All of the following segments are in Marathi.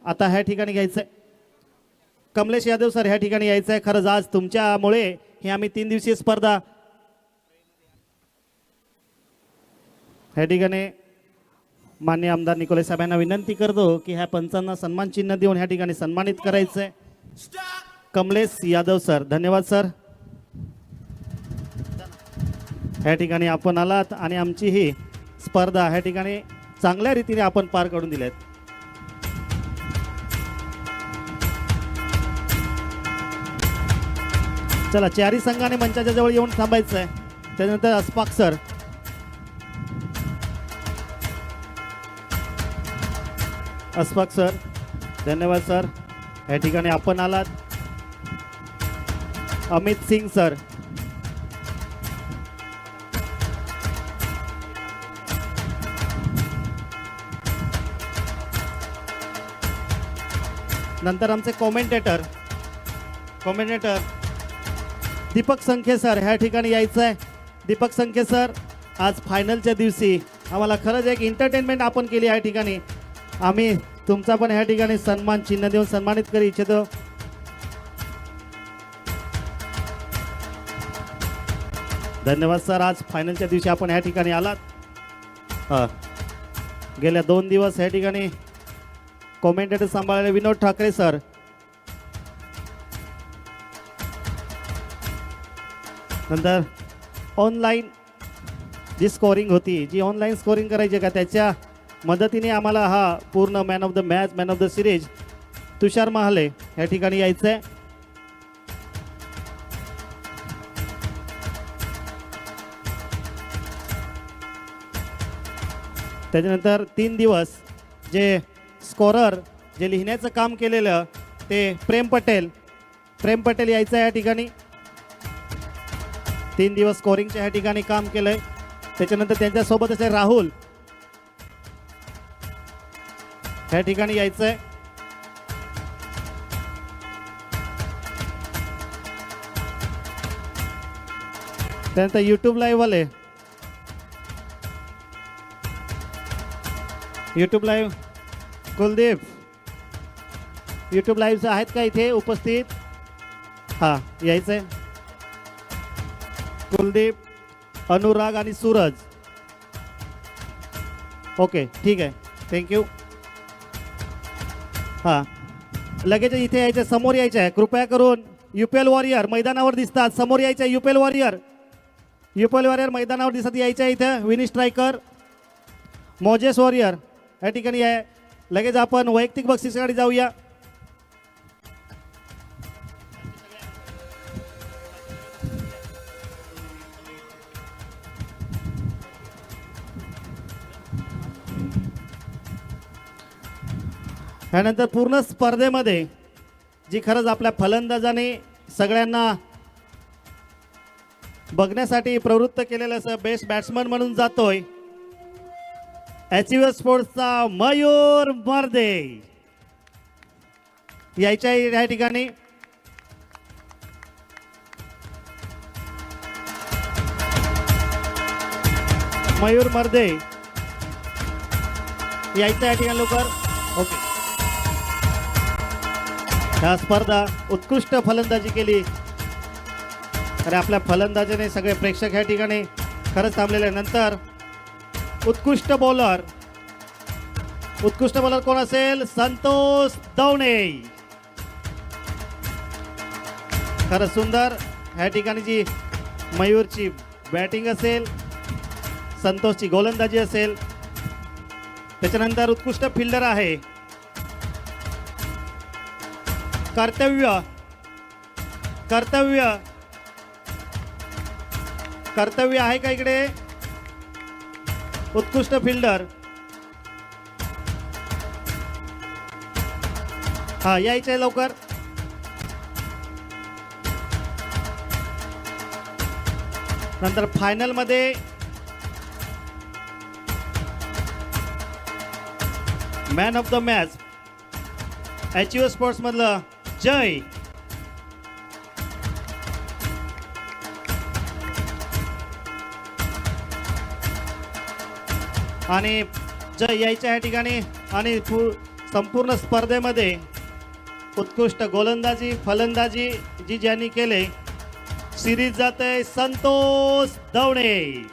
आता ह्या ठिकाणी घ्यायचं आहे कमलेश यादव सर, ह्या ठिकाणी यायचं आहे. खरंच आज तुमच्यामुळे ही आम्ही 3 दिवसीय स्पर्धा ह्या ठिकाणी माननीय आमदार निकोले साहेबांना विनंती करतो की ह्या पंचांना सन्मान चिन्ह देऊन ह्या ठिकाणी सन्मानित करायचं आहे. कमलेश यादव सर, धन्यवाद सर. ह्या ठिकाणी आपण आलात आणि आमची ही स्पर्धा ह्या ठिकाणी चांगल्या रीतीने आपण पार करून दिल्यात. चला, चारी संघाने मंचाच्या जवळ येऊन थांबायचं आहे. त्यानंतर अस्पाक सर, अस्पाक सर, धन्यवाद सर. या ठिकाणी आपण आलात. अमित सिंग सर, नंतर आमचे कॉमेंटेटर दीपक संखे सर, ह्या ठिकाणी यायचं आहे. दीपक संखे सर, आज फायनलच्या दिवशी आम्हाला खरंच एक एंटरटेनमेंट आपण केली. या ठिकाणी आम्ही तुमचा पण ह्या ठिकाणी सन्मान चिन्ह देऊन सन्मानित करू इच्छितो. धन्यवाद सर. आज फायनलच्या दिवशी आपण ह्या ठिकाणी आलात. गेल्या 2 दिवस ह्या ठिकाणी कॉमेंटेटर सांभाळलेले विनोद ठाकरे सर, नंतर ऑनलाईन जी स्कोरिंग होती, जी ऑनलाईन स्कोरिंग करायची का, त्याच्या मदतीने आम्हाला हा पूर्ण man of the match, man of the series Tushar Mahale या ठिकाणी यायचं आहे. त्याच्यानंतर 3 दिवस जे स्कोरर जे लिहिण्याचं काम केलेलं ते प्रेम पटेल यायचं आहे या ठिकाणी. 3 दिवस स्कोरिंगच्या ह्या ठिकाणी काम केलंय. त्याच्यानंतर त्यांच्यासोबत असे राहुल ह्या ठिकाणी यायचं आहे. त्यानंतर यूट्यूब लाईव्ह वाले, यूट्यूब लाईव्ह कुलदीप, यूट्यूब लाईव्हचं आहेत का इथे उपस्थित? हां, यायचं आहे. कुलदीप, अनुराग आणि सूरज. ओके, ठीक आहे, थँक्यू. हां, लगेच इथे यायचं, समोर यायचं आहे. कृपया करून UPL वॉरियर मैदानावर दिसतात, समोर यायचं आहे. UPL वॉरियर मैदानावर दिसत यायचं आहे. इथं विनी स्ट्रायकर, मोजेस वॉरियर या ठिकाणी आहे. लगेच आपण वैयक्तिक बक्षिसाकडे जाऊया. त्यानंतर पूर्ण स्पर्धेमध्ये जी खरंच आपल्या फलंदाजाने सगळ्यांना बघण्यासाठी प्रवृत्त केलेलं असं बेस्ट बॅट्समन म्हणून जातोय, अचिव्हर स्पोर्ट्सचा मयूर मर्दे यायच्या या ठिकाणी. मयूर मर्दे यायचं या ठिकाणी लवकर. ओके, ह्या स्पर्धा उत्कृष्ट फलंदाजी केली आणि आपल्या फलंदाजीने सगळे प्रेक्षक ह्या ठिकाणी खरंच थांबलेले. नंतर उत्कृष्ट बॉलर कोण असेल? संतोष दवणे. खरंच सुंदर ह्या ठिकाणी जी मयूरची बॅटिंग असेल, संतोषची गोलंदाजी असेल. त्याच्यानंतर उत्कृष्ट फिल्डर आहे कर्तव्य आहे का इकडे? उत्कृष्ट फिल्डर. हा, यायचं आहे लवकर. नंतर फायनल मध्ये man of the match achiever sports मधलं जय. आणि जय यायच्या या ठिकाणी आणि संपूर्ण स्पर्धेमध्ये उत्कृष्ट गोलंदाजी फलंदाजी जी ज्यांनी केले सिरीज जाते संतोष दवणे.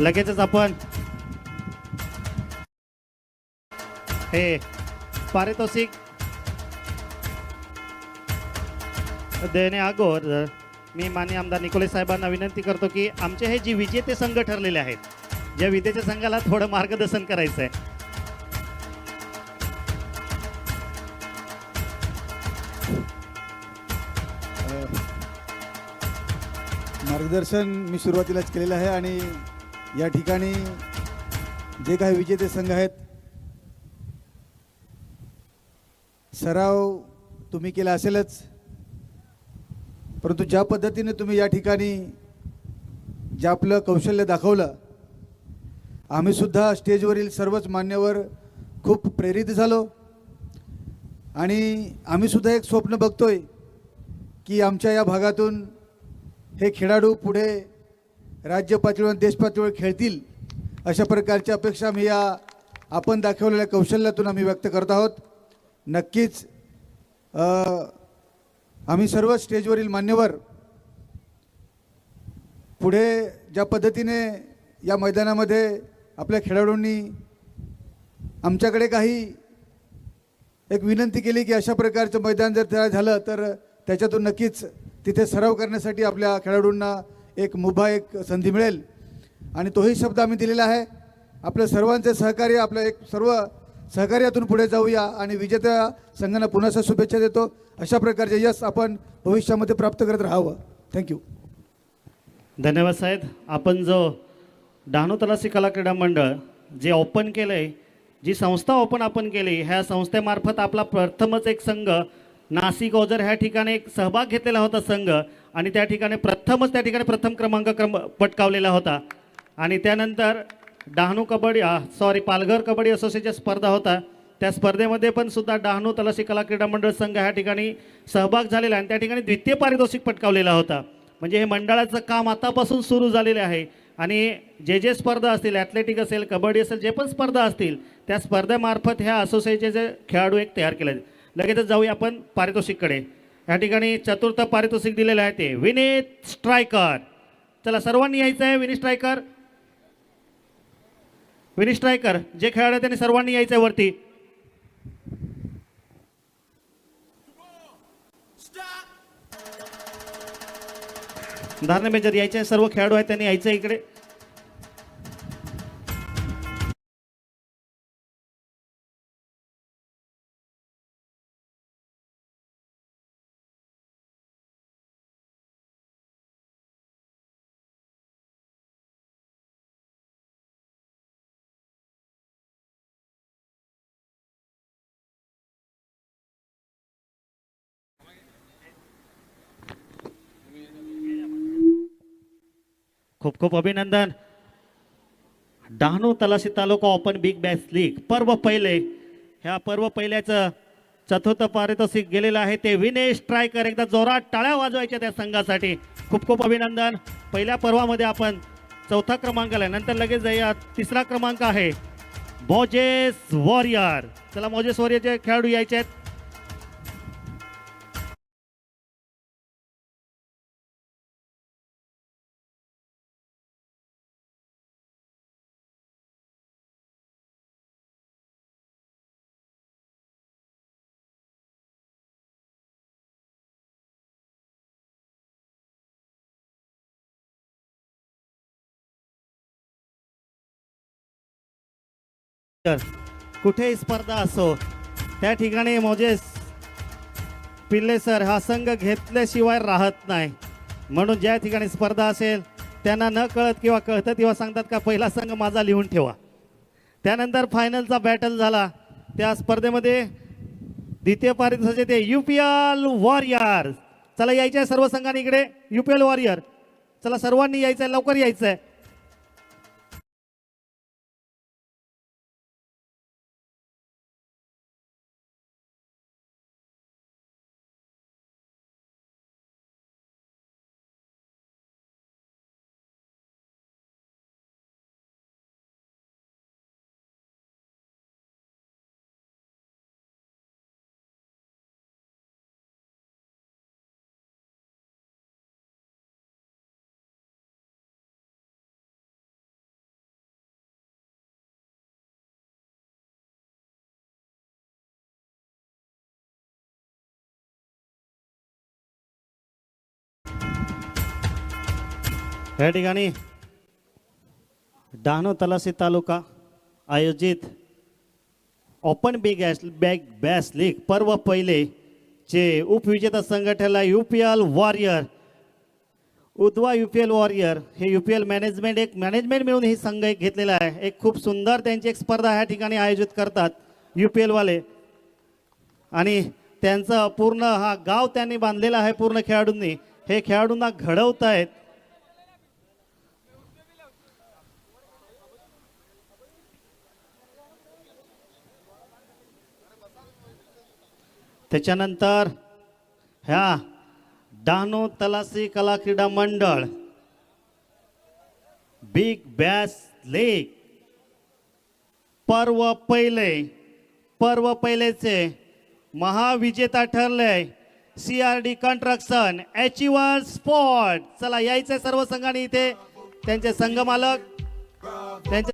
लगेचच आपण हे पारितोषिक देणे अगोदर मी माननीय आमदार निकोले साहेबांना विनंती करतो की आमचे हे जे विजेते संघ ठरलेले आहेत ज्या विजेत्या संघाला थोडं मार्गदर्शन करायचं आहे. मार्गदर्शन मी सुरुवातीलाच केलेलं आहे आणि या ठिकाणी जे काही विजेते संघ आहेत सराव तुम्ही केला असेलच, परंतु ज्या पद्धतीने तुम्ही या ठिकाणी जे आपलं कौशल्य दाखवलं आम्ही सुद्धा स्टेजवरील सर्वच मान्यवर खूप प्रेरित झालो आणि आम्ही सुद्धा एक स्वप्न बघतोय की आमच्या या भागातून हे खेळाडू पुढे राज्य पातळीवर देश पातळीवर खेळतील अशा प्रकारची अपेक्षा मी या आपण दाखवलेल्या कौशल्यातून आम्ही व्यक्त करत आहोत. नक्कीच आम्ही सर्व स्टेजवरील मान्यवर पुढे ज्या पद्धतीने या मैदानामध्ये आपल्या खेळाडूंनी आमच्याकडे काही एक विनंती केली की अशा प्रकारचं मैदान जर तयार झालं तर त्याच्यातून नक्कीच तिथे सराव करण्यासाठी आपल्या खेळाडूंना एक मुभा एक संधी मिळेल आणि तोही शब्द आम्ही दिलेला आहे. आपल्या सर्वांचे सहकार्य आपलं एक सर्व सहकार्यातून पुढे जाऊया आणि विजेत्या संघांना पुन्हा शुभेच्छा देतो. अशा प्रकारचे यश आपण भविष्यामध्ये प्राप्त करत राहावं. थँक्यू. धन्यवाद साहेब. आपण जो डहाणू तलासी कला क्रीडा मंडळ जे ओपन केलं आहे जी संस्था ओपन आपण केली ह्या संस्थेमार्फत आपला प्रथमच एक संघ नाशिक ओझर ह्या ठिकाणी एक सहभाग घेतलेला होता संघ आणि त्या ठिकाणी प्रथम क्रमांक पटकावलेला होता आणि त्यानंतर डहाणू पालघर कबड्डी असोसिएशनच्या स्पर्धा होता त्या स्पर्धेमध्ये पण सुद्धा डहाणू तलासी कला क्रीडा मंडळ संघ ह्या ठिकाणी सहभाग झालेला आणि त्या ठिकाणी द्वितीय पारितोषिक पटकावलेला होता. म्हणजे हे मंडळाचं काम आतापासून सुरू झालेले आहे आणि जे स्पर्धा असतील ॲथलेटिक असेल कबड्डी असेल जे पण स्पर्धा असतील त्या स्पर्धेमार्फत ह्या असोसिएशनचे खेळाडू एक तयार केले. लगेचच जाऊया आपण पारितोषिककडे. या ठिकाणी चतुर्थ पारितोषिक दिलेलं आहे ते विनीत स्ट्रायकर. चला सर्वांनी यायचं आहे. विनीत स्ट्रायकर जे खेळाडू त्यांनी सर्वांनी यायचं आहे वरती. धारणा मेजर यायचे आहे. सर्व खेळाडू आहेत त्यांनी यायचं आहे इकडे. खूप खूप अभिनंदन. डहाणू तलासी तालुका ओपन बिग बॅश लीग पर्व पहिले ह्या पर्व पहिल्याचं चतुर्थ पारितोषिक गेलेलं आहे ते विनेश स्ट्रायकर. एकदा जोरात टाळ्या वाजवायच्या त्या संघासाठी. खूप खूप अभिनंदन. पहिल्या पर्वामध्ये आपण चौथा क्रमांकाला नंतर लगेच जाऊया. तिसरा क्रमांक आहे मोजेस वॉरियर. चला मोजेस वॉरियरचे खेळाडू यायचे आहेत. कुठेही स्पर्धा असो त्या ठिकाणी मोजेस पिल्ले सर हा संघ घेतल्याशिवाय राहत नाही. म्हणून ज्या ठिकाणी स्पर्धा असेल त्यांना न कळत किंवा कळतं तेव्हा सांगतात का पहिला संघ माझा लिहून ठेवा. त्यानंतर फायनलचा बॅटल झाला त्या स्पर्धेमध्ये द्वितीय पारितोषिक ते UPL वॉरियर. चला यायचं आहे सर्व संघांनी इकडे. UPL वॉरियर चला सर्वांनी यायचं आहे. लवकर यायचं आहे. या ठिकाणी डहाणू तलासी तालुका आयोजित ओपन बॅग बॅस लीग पर्व पहिले चे उपविजेता संघ ठरला UPL वॉरियर. उद्वा UPL वॉरियर हे UPL मॅनेजमेंट मिळून ही संघ एक घेतलेला आहे. एक खूप सुंदर त्यांची एक स्पर्धा ह्या ठिकाणी आयोजित करतात UPL वाले आणि त्यांचा पूर्ण हा गाव त्यांनी बांधलेला आहे. पूर्ण खेळाडूंनी हे खेळाडूंना घडवत आहेत. त्याच्यानंतर ह्या डहाणू तलासी कला क्रीडा मंडळ बिग बॅस लीग पर्व पहिलेचे महाविजेता ठरले CRD कन्स्ट्रक्शन अचिव्हर स्पॉट. चला यायचे सर्व संघांनी इथे त्यांचे संघ मालक त्यांचे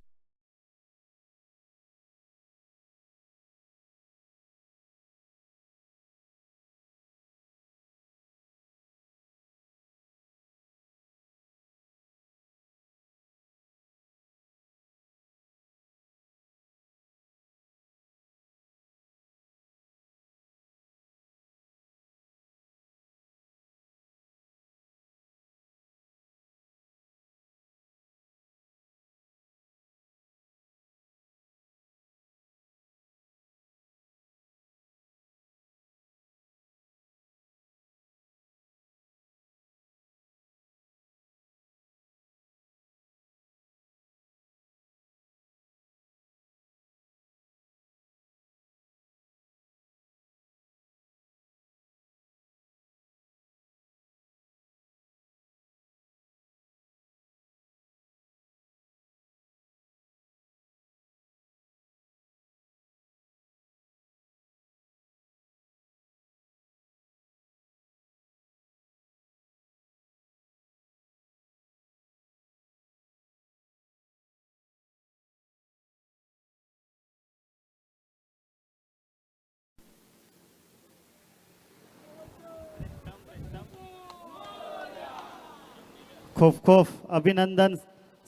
खूप खूप अभिनंदन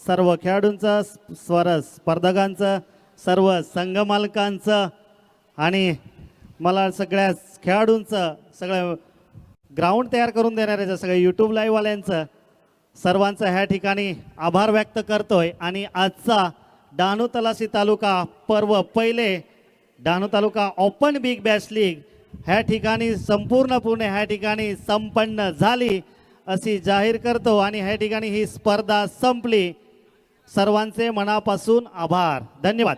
सर्व खेळाडूंचं, स्पर्धकांचं, सर्व संघ मालकांचं आणि मला सगळ्या खेळाडूंचं, सगळं ग्राउंड तयार करून देणाऱ्याचं, सगळ्या YouTube लाईव्हवाल्यांचं सर्वांचं ह्या ठिकाणी आभार व्यक्त करतोय. आणि आजचा डहाणू तलासी तालुका पर्व पहिले डहाणू तालुका ओपन बिग बॅश लीग ह्या ठिकाणी संपूर्णपणे ह्या ठिकाणी संपन्न झाली अशी जाहीर करतो आणि ह्या ठिकाणी ही स्पर्धा संपली. सर्वांचे मनापासून आभार. धन्यवाद.